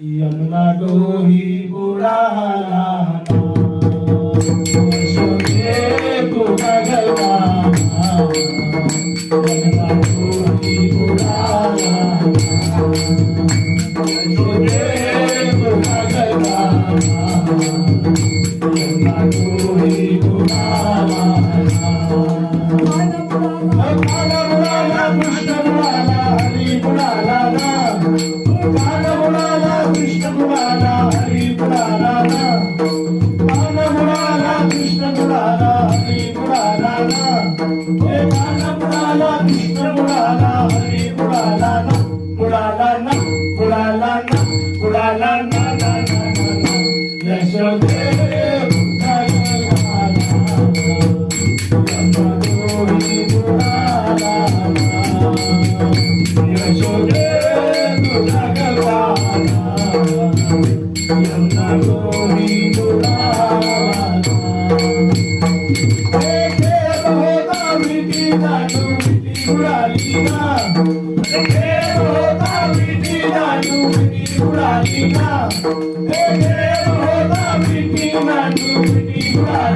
यमुना डोही बुडाला यशोदे तुझा गरबा यमुना डोही बुडाला यशोदे तुझा गरबा यमुना डोही बुडाला कृष्ण बुडाला हरी बुडाला कृष्ण बुडाला हरी बुडाला कृष्ण बुडाला हरी बुडाला कृष्ण बुडाला हरी बुडाला बुडाला यशोदे यशोदे तुझा गरबा यमुना डोही बुडाला खेळ होता विटी दाटू विटी बुडाली ना खेळ होता विटी दाटू विटी बुडाली ना